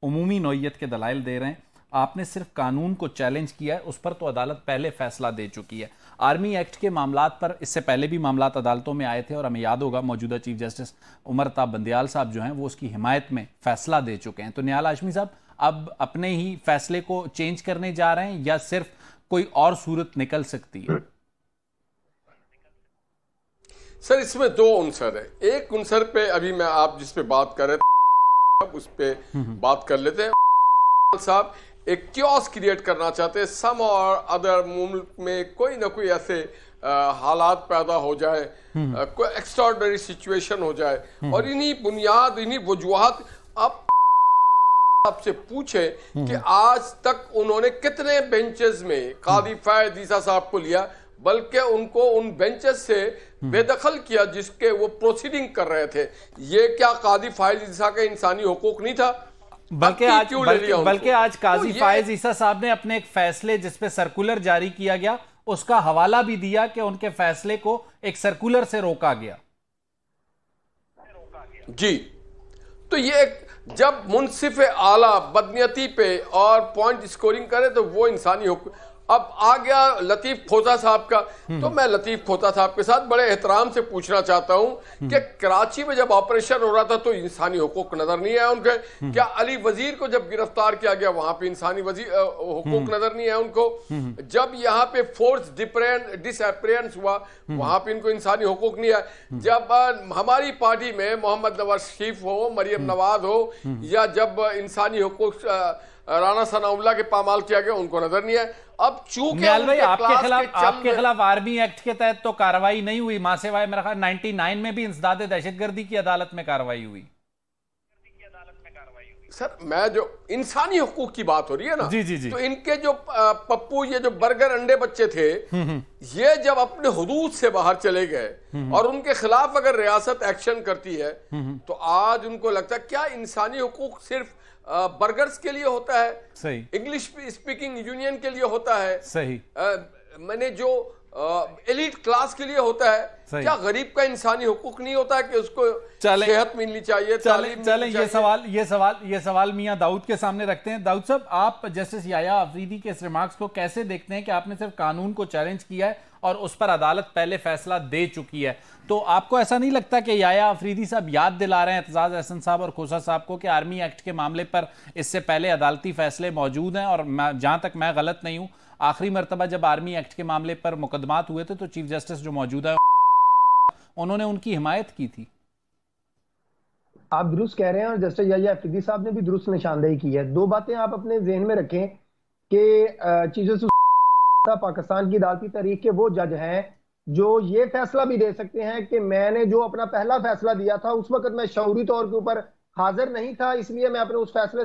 उमूमी नौइयत के दलाइल दे रहे हैं, आपने सिर्फ कानून को चैलेंज किया है, उस पर तो अदालत पहले फैसला दे चुकी है। आर्मी एक्ट के मामलात पर इससे पहले भी मामलात अदालतों में आए थे और हमें याद होगा मौजूदा चीफ जस्टिस उमर ताब बंदियाल साहब जो हैं वो उसकी हिमायत में फैसला दे चुके हैं। तो निहाल हाशमी साहब अब अपने ही फैसले को चेंज करने जा रहे हैं या सिर्फ कोई और सूरत निकल सकती है? सर, इसमें 2 उनसर है। एक उनसर पे अभी मैं आप जिस पे बात कर रहे थे उस पे बात कर लेते हैं। साहब एक क्योस क्रिएट करना चाहते हैं, सम और अदर मुल्क में कोई ना कोई ऐसे हालात पैदा हो जाए, कोई एक्स्ट्राऑर्डिनरी सिचुएशन हो जाए और इन्हीं बुनियाद, इन्हीं वजूहात आप आपसे पूछे कि आज तक उन्होंने कितने बेंचेस में कादी फैज ईसा साहब को लिया, बल्कि उनको उन बेंचेस से बेदखल किया जिसके वो प्रोसीडिंग कर रहे थे। ये क्या कादी फैज ईसा का इंसानी हुकूक नहीं था? बल्कि आज काजी फायज ईसा साहब ने अपने एक फैसले जिसपे सर्कुलर जारी किया गया उसका हवाला भी दिया कि उनके फैसले को एक सर्कुलर से रोका गया। जी, तो ये जब मुंसिफ आला बदनीयती पे और पॉइंट स्कोरिंग करे तो वो इंसानी हुकूक। अब आ गया लतीफ खोसा साहब का, तो मैं लतीफ खोसा साहब के साथ बड़े एहतराम से पूछना चाहता हूं कि कराची में जब ऑपरेशन हो रहा था तो इंसानी हुकूक नजर नहीं आया उनके? क्या अली वजीर को जब गिरफ्तार किया गया वहां पे इंसानी हुकूक नजर नहीं आया उनको? जब यहाँ पे फोर्स डिसअपीयरेंस हुआ वहां पे इनको इंसानी हुकूक नहीं आया? जब हमारी पार्टी में मोहम्मद नवाज शरीफ हो, मरियम नवाज हो, या जब इंसानी हुकूक राणा सनाउल्लाह के पामाल किया गया, उनको नजर नहीं आया। अब चूंकि निहाल भाई, उनके आपके खिलाफ आर्मी एक्ट के तहत तो कार्रवाई नहीं हुई, मासेवाए मेरा ख्याल 99 में भी इंसदाद दहशतगर्दी की अदालत में कार्रवाई हुई। सर मैं जो इंसानी हुकूक की बात हो रही है ना, जी जी जी, तो इनके जो पप्पू, ये जो बर्गर अंडे बच्चे थे, ये जब अपने हुदूद से बाहर चले गए और उनके खिलाफ अगर रियासत एक्शन करती है, तो आज उनको लगता है क्या इंसानी हुकूक सिर्फ बर्गर्स के लिए होता है, सही, इंग्लिश स्पीकिंग यूनियन के लिए होता है, सही, मैंने जो एलिट क्लास के लिए होता है, क्या गरीब का इंसानी हुकूक नहीं होता है कि उसको सेहत मिलनी चाहिए, तालीम चले ये सवाल मियां दाऊद के सामने रखते हैं। दाऊद साहब, आप जस्टिस याया अफरीदी के इस रिमार्क्स को कैसे देखते हैं कि आपने सिर्फ कानून को चैलेंज किया है और उस पर अदालत पहले फैसला दे चुकी है, तो आपको ऐसा नहीं लगता कि याया अफरीदी साहब याद दिला रहे हैं एतजाज अहसन साहब और खोसा साहब को कि आर्मी एक्ट के मामले पर इससे पहले अदालती फैसले मौजूद हैं, और जहां तक मैं गलत नहीं हूं, आखिरी मरतबा जब आर्मी एक्ट के मामले पर मुकदमात हुए थे तो चीफ जस्टिस जो मौजूदा उन्होंने उनकी हिमायत की थी। आप दुरुस्त कह रहे हैं और जस्टिस याया अफरीदी साहब ने भी दुरुस्त निशानदेही की है। दो बातें आप अपने जहन में रखें कि चीफ जस्टिस पाकिस्तान की अदालती तारीख के वो जज हैं जो ये फैसला भी दे सकते हैं कि मैंने जो अपना पहला फैसला दिया था उस वक्त मैं शऊरी तौर के ऊपर हाजिर नहीं था, इसलिए मैं अपने उस फैसले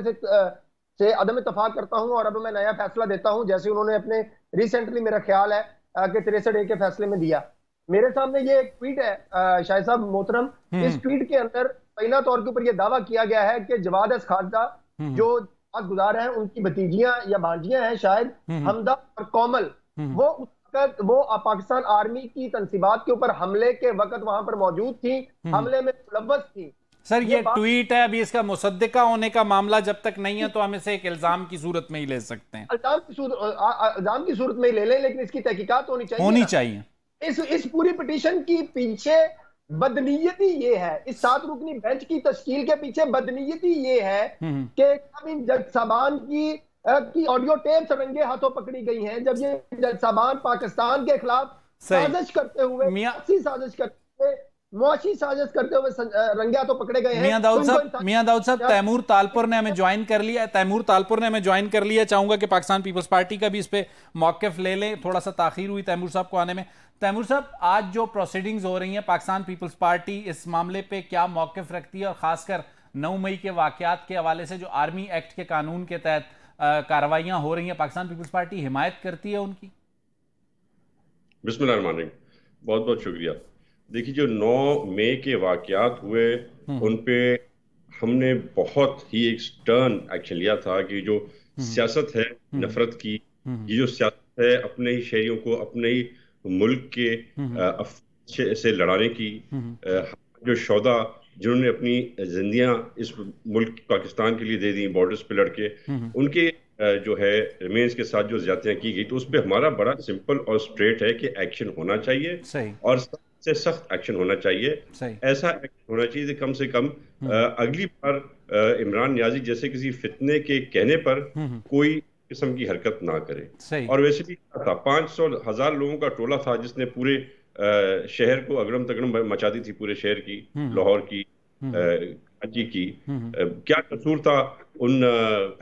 से अदम इत्तफाक करता हूं और अब मैं नया फैसला देता हूं, जैसे उन्होंने अपने रिसेंटली मेरा ख्याल है कि 63A के फैसले में दिया। मेरे सामने ये एक ट्वीट है शाहिद साहब मोहतरम, इस ट्वीट के अंदर पहला तौर के ऊपर यह दावा किया गया है कि जवाद अस खालसा जो गुजार हैं, उनकी भतीजियां या भांजियां हैं शायद, हमदा और कोमल, वो उस वक्त वो पाकिस्तान आर्मी की तनसीबात के ऊपर हमले के वक्त वहां पर मौजूद थी, हमले में मुलव्वस थी। सर ये ट्वीट है, अभी इसका मुसद्दिका होने का मामला जब तक नहीं है तो हम इसे एक इल्जाम की सूरत में ही ले सकते हैं, इल्जाम की सूरत में ही ले लें, लेकिन इसकी तहकीकात होनी चाहिए। इस पूरी पिटीशन की पीछे बदनीयती ये है, इस 7 रुकनी बेंच की तश्कील के पीछे बदनीयती ये है कि जज साहबान की ऑडियो टेप्स रंगे हाथों पकड़ी गई हैं, जब ये जज साहबान पाकिस्तान के खिलाफ साजिश करते हुए मुआशी साजिश करते हुए रंगे हाथों पकड़े गए हैं। मियां दाऊद साहब तैमूर तालपुर ने हमें ज्वाइन कर लिया, चाहूंगा कि पाकिस्तान पीपल्स पार्टी का भी इस पे मौक़िफ़ ले लें, थोड़ा सा ताखीर हुई तैमूर साहब को आने में। तैमूर साहब, आज जो प्रोसीडिंग्स हो रही हैं, पाकिस्तान पीपल्स पार्टी इस मामले पे क्या मौक़िफ़ रखती है, और खासकर 9 मई के वाक़यात के हवाले से जो आर्मी एक्ट के कानून के तहत कार्रवाइयां हो रही हैं, पाकिस्तान पीपल्स पार्टी हिमायत करती है उनकी? बिस्मिल्लाहिर्रहमानिर्रहीम, बहुत बहुत शुक्रिया। देखिए, जो 9 मई के वाक़यात हुए उन पे हमने बहुत ही एक स्टर्न एक्शन लिया था कि जो सियासत है नफरत की, ये जो सियासत है अपने ही शहरियों को अपने ही मुल्क के से लड़ाने की, जो शौदा जिन्होंने अपनी जिंदगियां इस मुल्क पाकिस्तान के लिए दे दी बॉर्डर्स पे लड़के, उनके जो है रिमेन्स के साथ जो ज्यादतियां की गई, तो उस पर हमारा बड़ा सिंपल और स्ट्रेट है कि एक्शन होना चाहिए और से सख्त एक्शन होना चाहिए। ऐसा एक्शन होना चाहिए कि कम से कम अगली बार इमरान नियाजी जैसे किसी फितने के कहने पर कोई किस्म की हरकत ना करे। और वैसे भी था 500,000 लोगों का टोला था जिसने पूरे शहर को अगड़म तगड़म मचा दी थी, पूरे शहर की, लाहौर की, कराची की। क्या कसूर था उन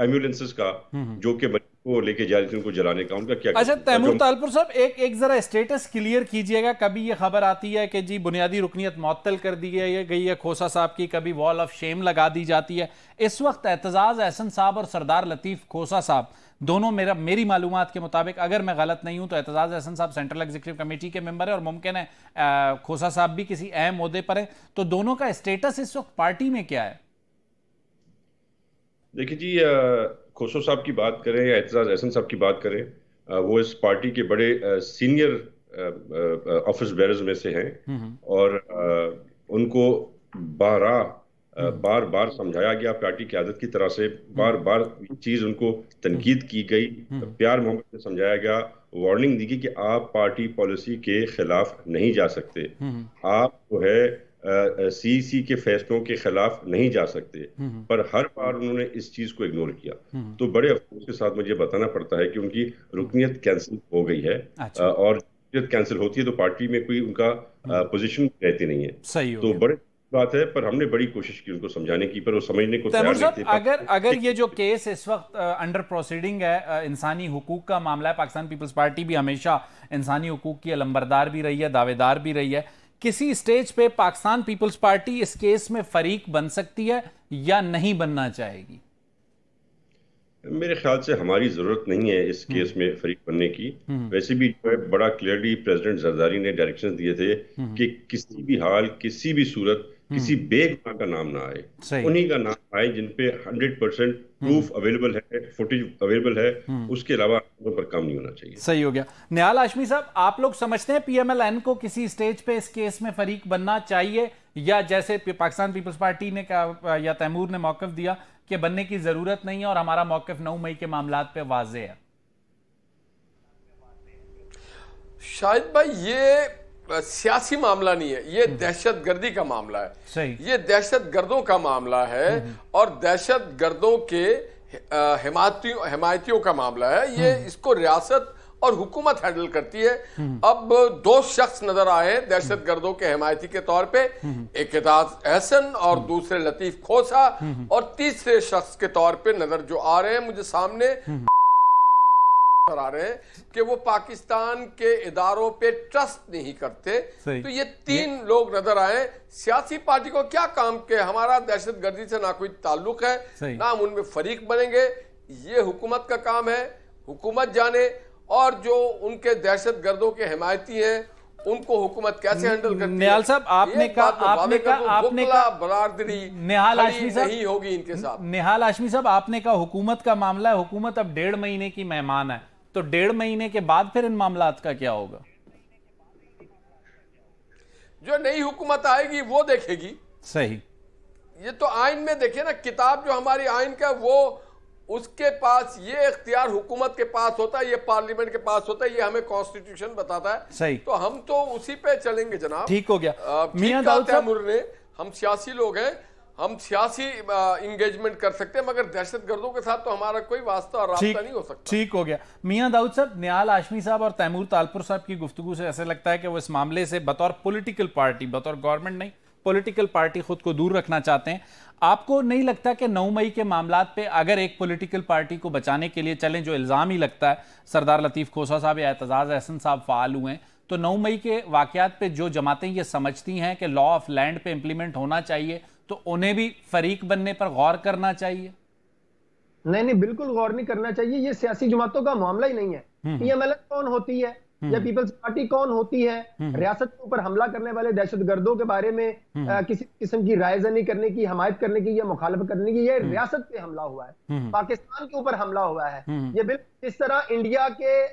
एम्बुलेंसेस का जो कि को लेके जा रही थी, उनको जलाने का, उनका क्या? अच्छा तैमूर तालपुर साहब, एक जरा स्टेटस क्लियर कीजिएगा। कभी ये खबर आती है कि जी बुनियादी रुकनियत मुअत्तल कर दी गई है खोसा साहब की, कभी वॉल ऑफ शेम लगा दी जाती है। इस वक्त एतजाज अहसन साहब और सरदार लतीफ खोसा साहब दोनों, मेरी मालूमात के मुताबिक, अगर मैं गलत नहीं हूं तो एतजाज अहसन साहब सेंट्रल एग्जीक्यूटिव कमेटी के मेंबर है और मुमकिन है खोसा साहब भी किसी अहम ओहदे पर है, तो दोनों का स्टेटस इस वक्त पार्टी में क्या है? देखिए जी, खोसो साहब की बात करें या एतजाज अहसन साहब की बात करें, वो इस पार्टी के बड़े सीनियर ऑफिस बेयरर्स में से हैं और उनको बार बार समझाया गया पार्टी की आदत की तरह से, बार बार चीज उनको तनकीद की गई, प्यार मोहब्बत से समझाया गया, वार्निंग दी गई कि आप पार्टी पॉलिसी के खिलाफ नहीं जा सकते, आप जो है सीसी के फैसलों के खिलाफ नहीं जा सकते, पर हर बार उन्होंने इस चीज को इग्नोर किया। तो बड़े अफसोस के साथ मुझे बताना पड़ता है कि उनकी रुकनियत कैंसिल हो गई है। अच्छा। और रुकनियत कैंसिल होती है तो पार्टी में कोई उनका पोजीशन रहती नहीं है। सही तो बड़े बात है, पर हमने बड़ी कोशिश की उनको समझाने की, पर वो समझने को तैयार नहीं थे। अगर ये जो केस इस वक्त अंडर प्रोसीडिंग है, इंसानी हुकूक का मामला है, पाकिस्तान पीपल्स पार्टी भी हमेशा इंसानी हुकूक की अलंबरदार भी रही है, दावेदार भी रही है, किसी स्टेज पे पाकिस्तान पीपल्स पार्टी इस केस में फरीक बन सकती है या नहीं बनना चाहेगी? मेरे ख्याल से हमारी जरूरत नहीं है इस केस में फरीक बनने की। वैसे भी जो है बड़ा क्लियरली प्रेसिडेंट जरदारी ने डायरेक्शंस दिए थे कि किसी भी हाल, किसी भी सूरत किसी बेगुनाह का नाम ना आए, उन्हीं का नाम आए जिन पे 100% प्रूफ अवेलेबल है, फुटेज अवेलेबल है, उसके अलावा उन पर काम नहीं होना चाहिए। सही हो गया। निहाल हाशमी साहब, आप लोग समझते हैं पीएमएलएन को किसी स्टेज पे इस केस में फरीक बनना चाहिए, या जैसे पाकिस्तान पीपल्स पार्टी ने कहा या तैमूर ने मौकफ दिया कि बनने की जरूरत नहीं है और हमारा मौकफ 9 मई के मामलात पे वाज़े है? शाहिद भाई, ये सियासी मामला नहीं है, ये दहशतगर्दी का मामला है। सही। ये दहशतगर्दों का मामला है और दहशतगर्दों के हिमायतियों का मामला है। ये इसको रियासत और हुकूमत हैंडल करती है। अब 2 शख्स नजर आए दहशतगर्दों के हिमायती के तौर पे, एक एजाज अहसन और दूसरे लतीफ खोसा, और तीसरे शख्स के तौर पे नजर जो आ रहे हैं मुझे सामने आ रहे हैं कि वो पाकिस्तान के इदारों पे ट्रस्ट नहीं करते। तो ये 3 लोग नजर आए। सियासी पार्टी को क्या काम के हमारा दहशतगर्दी से ना कोई ताल्लुक है, ना हम उनमें फरीक बनेंगे, ये हुकूमत का काम है, हुकूमत जाने। और जो उनके दहशतगर्दों के हिमायती हैं उनको हुकूमत कैसे हैंडल करती है। निहाल साहब, आपने कहा बरादरी निहाल हाशमी साहब नहीं होगी इनके साथ। निहाल हाशमी साहब, आपने कहा हुकूमत का मामला है, हुकूमत अब 1.5 महीने की मेहमान है, तो 1.5 महीने के बाद फिर इन मामलात का क्या होगा? जो नई हुकूमत आएगी वो देखेगी। सही। ये तो आइन में देखिए ना, किताब जो हमारी आइन का, वो उसके पास ये इख्तियार हुकूमत के पास होता है, ये पार्लियामेंट के पास होता है, ये हमें कॉन्स्टिट्यूशन बताता है। सही। तो हम तो उसी पे चलेंगे जनाब। ठीक हो गया। मियां दाऊद तैमूर ने, हम सियासी लोग हैं, हम सियासी इंगेजमेंट कर सकते हैं, मगर दहशतगर्दों के साथ तो हमारा कोई वास्ता और रास्ता नहीं हो सकता। ठीक हो गया। मियां दाऊद साहब, निहाल हाशमी साहब और तैमूर तालपुर साहब की गुफ्तगू से ऐसे लगता है कि वो इस मामले से बतौर पॉलिटिकल पार्टी, बतौर गवर्नमेंट नहीं, पॉलिटिकल पार्टी खुद को दूर रखना चाहते हैं। आपको नहीं लगता कि 9 मई के मामलात पे अगर एक पॉलिटिकल पार्टी को बचाने के लिए चलें, जो इल्ज़ाम ही लगता है सरदार लतीफ़ खोसा साहब या एतजाज़ अहसन साहब फ़ाल हुए हैं, तो 9 मई के वाक़यात पे जो जमातें ये समझती हैं कि लॉ ऑफ लैंड पे इम्प्लीमेंट होना चाहिए, तो उन्हें भी फरीक बनने पर गौर करना चाहिए? नहीं, बिल्कुल गौर नहीं करना चाहिए। ये सियासी जमातों का मामला ही नहीं है। पीएमएलएन कौन होती है या पीपल्स पार्टी कौन होती है? रियासत के ऊपर हमला करने वाले दहशतगर्दों के बारे में किसी किस्म की रायज़नी करने की, हमायत करने की या मुखालफत करने की, ये रियासत पे हमला हुआ है, पाकिस्तान के ऊपर हमला हुआ है। ये बिल्कुल जिस तरह इंडिया के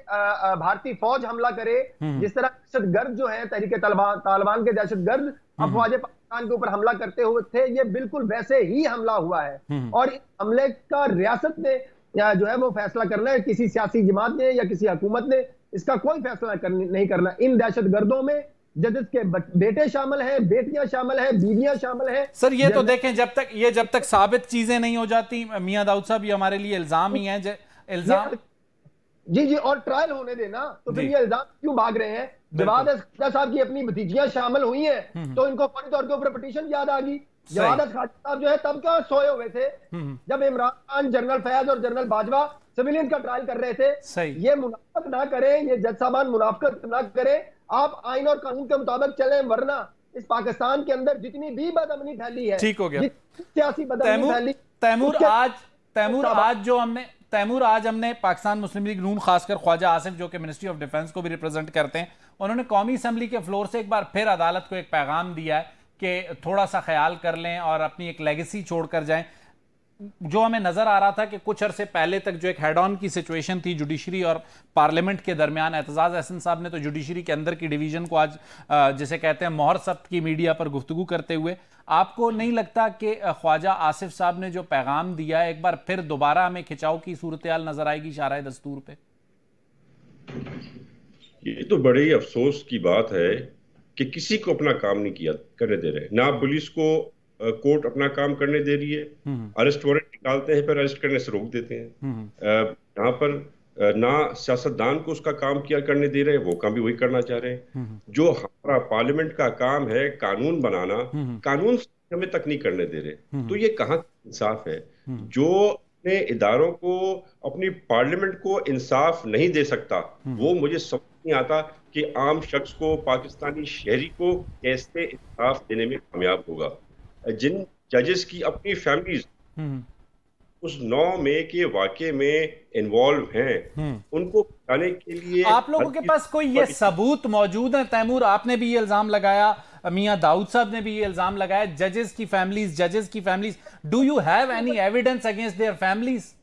भारतीय फौज हमला करे, जिस तरह दहशतगर्द जो है तहरीक तालिबान के दहशतगर्द अफवाज पाकिस्तान के ऊपर हमला करते हुए थे, ये बिल्कुल वैसे ही हमला हुआ है। और इस हमले का रियासत ने जो है वो फैसला करना है, किसी सियासी जमात ने या किसी हुकूमत ने इसका कोई फैसला नहीं करना। इन दहशतगर्दों में जजेस के बेटे शामिल हैं, बेटियां शामिल हैं, बीवियां शामिल हैं। सर ये तो देखें, जब तक साबित चीजें नहीं हो जाती, मियां दाऊद साहब, ये हमारे लिए इल्जाम ही है। इल्जाम जी, और ट्रायल होने देना, तो फिर ये इल्जाम क्यों भाग रहे हैं? जवाद खाजा साहब की अपनी भतीजियां शामिल हुई हैं, तो इनको फौरी तौर के ऊपर पिटीशन याद आ गई। जवाद खाजा साहब जो है तब क्या सोए हुए थे जब इमरान खान, जनरल फैज और जनरल बाजवा सिविलियन का ट्रायल कर रहे थे। ये मुनाफिक ना करें, ये जज साहबान मुनाफिक ना करें। आप आइन और कानून के मुताबिक चलें, वरना इस पाकिस्तान के अंदर जितनी भी बदअमनी फैली है, ठीक हो गया, सियासी बदअमनी फैली, तैमूर आज हमने पाकिस्तान मुस्लिम लीग नून, खासकर ख्वाजा आसिफ जो कि मिनिस्ट्री ऑफ डिफेंस को भी रिप्रेजेंट करते हैं, उन्होंने कौमी असम्बली के फ्लोर से एक बार फिर अदालत को एक पैगाम दिया है कि थोड़ा सा ख्याल कर लें और अपनी एक लेगेसी छोड़कर जाएं। जो हमें नजर आ रहा था कि कुछ अरसे पहले तक जो एक हेड ऑन की सिचुएशन थी जुडिशरी और पार्लियामेंट के दरमियान, एतजाज अहसन साहब ने तो जुडिशरी के अंदर की डिवीजन को आज जिसे कहते हैं मोहर सख्त की मीडिया पर गुफ्तगू करते हुए, आपको नहीं लगता कि ख्वाजा आसिफ साहब ने जो पैगाम दिया है, एक बार फिर दोबारा हमें खिंचाव की सूरत हाल नजर आएगी शाराए दस्तूर पे? ये तो बड़े ही अफसोस की बात है कि किसी को अपना काम नहीं करने दे रहे। ना पुलिस को कोर्ट अपना काम करने दे रही है, अरेस्ट वारंट निकालते हैं पर अरेस्ट करने से रोक देते हैं। यहाँ पर ना सियासतदान को उसका काम किया करने दे रहे, वो काम भी वही करना चाह रहे हैं। जो हमारा पार्लियामेंट का काम है कानून बनाना, कानून हमें तक नहीं करने दे रहे। तो ये कहाँ इंसाफ है? जो अपने इदारों को, अपनी पार्लियामेंट को इंसाफ नहीं दे सकता, वो मुझे समझ नहीं आता कि आम शख्स को, पाकिस्तानी शहरी को कैसे इंसाफ देने में कामयाब होगा। जिन जजेस की अपनी फैमिलीज उस 9 मई के वाकये में इन्वॉल्व हैं, उनको बताने के लिए आप लोगों के पास कोई ये सबूत मौजूद है? तैमूर, आपने भी ये इल्जाम लगाया, मियां दाऊद साहब ने भी ये इल्जाम लगाया, जजेस की families, do you have any evidence against their families?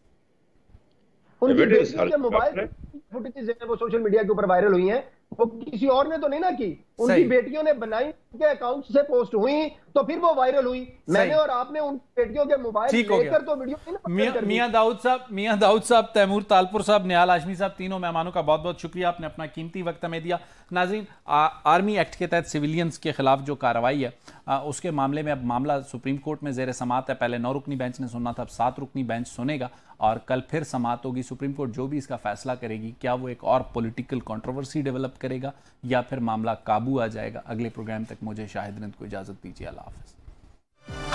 उनकी बेटियों के मोबाइल फुटेजेस वो सोशल मीडिया के ऊपर वायरल हुई हैं, वो किसी और ने तो नहीं ना की, उनकी बेटियों ने बनाई, उनके अकाउंट से पोस्ट हुई तो फिर वो वायरल हुई। मैंने और आपने उन बेटियों के मोबाइल लेकर तो वीडियो मियां दाऊद साहब, तैमूर तालपुर साहब, निहाल हाशमी साहब, तीनों मेहमानों का बहुत बहुत शुक्रिया, आपने अपना कीमती वक्त हमें दिया। नाज़रीन, आर्मी एक्ट के तहत सिविलियंस के खिलाफ जो कार्रवाई है उसके मामले में अब मामला सुप्रीम कोर्ट में ज़ेर समात है। पहले 9 रुकनी बेंच ने सुनना था, अब 7 रुकनी बेंच सुनेगा और कल फिर समात होगी। सुप्रीम कोर्ट जो भी इसका फैसला करेगी, क्या वो एक और पॉलिटिकल कंट्रोवर्सी डेवलप करेगा या फिर मामला काबू आ जाएगा? अगले प्रोग्राम तक मुझे शाहिद रिंद को इजाज़त दीजिए। अल्लाह हाफ़िज़।